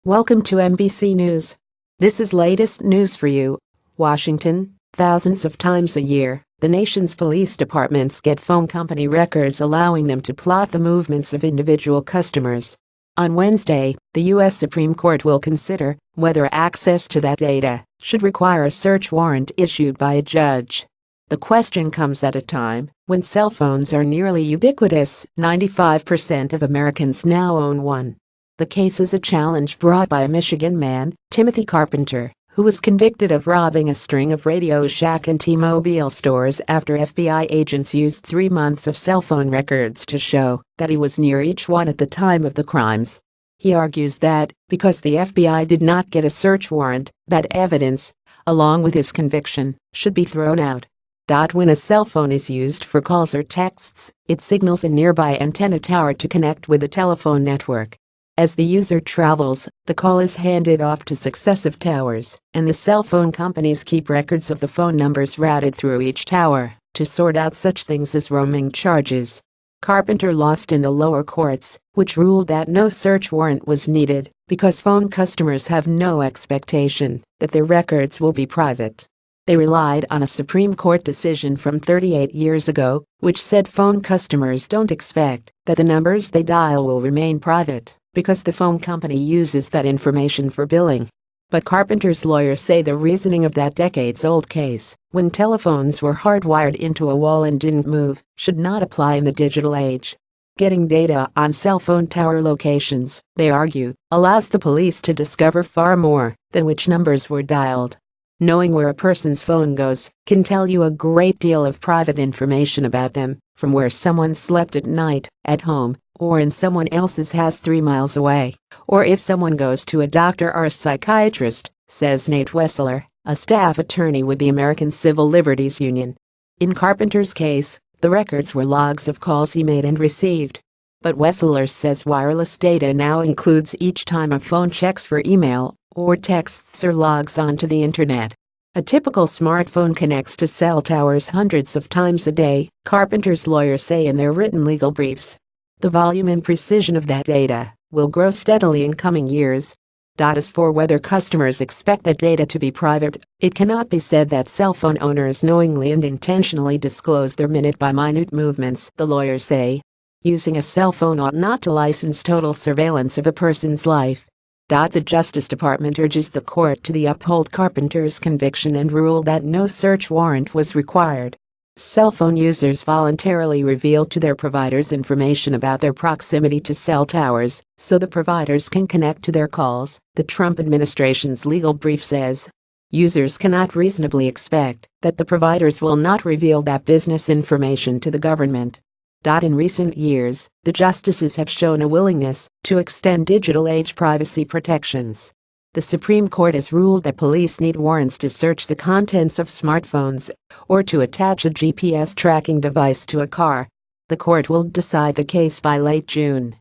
Welcome to NBC News. This is latest news for you. Washington, thousands of times a year, the nation's police departments get phone company records allowing them to plot the movements of individual customers. On Wednesday, the U.S. Supreme Court will consider whether access to that data should require a search warrant issued by a judge. The question comes at a time when cell phones are nearly ubiquitous. 95% of Americans now own one. The case is a challenge brought by a Michigan man, Timothy Carpenter, who was convicted of robbing a string of Radio Shack and T-Mobile stores after FBI agents used 3 months of cell phone records to show that he was near each one at the time of the crimes. He argues that, because the FBI did not get a search warrant, that evidence, along with his conviction, should be thrown out. When a cell phone is used for calls or texts, it signals a nearby antenna tower to connect with the telephone network. As the user travels, the call is handed off to successive towers, and the cell phone companies keep records of the phone numbers routed through each tower to sort out such things as roaming charges. Carpenter lost in the lower courts, which ruled that no search warrant was needed because phone customers have no expectation that their records will be private. They relied on a Supreme Court decision from 38 years ago, which said phone customers don't expect that the numbers they dial will remain private because the phone company uses that information for billing. But Carpenter's lawyers say the reasoning of that decades-old case, when telephones were hardwired into a wall and didn't move, should not apply in the digital age. Getting data on cell phone tower locations, they argue, allows the police to discover far more than which numbers were dialed. Knowing where a person's phone goes can tell you a great deal of private information about them, from where someone slept at night, at home, or in someone else's house 3 miles away, or if someone goes to a doctor or a psychiatrist, says Nate Wessler, a staff attorney with the American Civil Liberties Union. In Carpenter's case, the records were logs of calls he made and received. But Wessler says wireless data now includes each time a phone checks for email or texts or logs onto the internet. A typical smartphone connects to cell towers hundreds of times a day, Carpenter's lawyers say in their written legal briefs. The volume and precision of that data will grow steadily in coming years. As for whether customers expect that data to be private, it cannot be said that cell phone owners knowingly and intentionally disclose their minute-by-minute movements, the lawyers say. Using a cell phone ought not to license total surveillance of a person's life. The Justice Department urges the court to uphold Carpenter's conviction and rule that no search warrant was required. Cell phone users voluntarily reveal to their providers information about their proximity to cell towers, so the providers can connect to their calls, the Trump administration's legal brief says. Users cannot reasonably expect that the providers will not reveal that business information to the government. In recent years, the justices have shown a willingness to extend digital age privacy protections. The Supreme Court has ruled that police need warrants to search the contents of smartphones or to attach a GPS tracking device to a car. The court will decide the case by late June.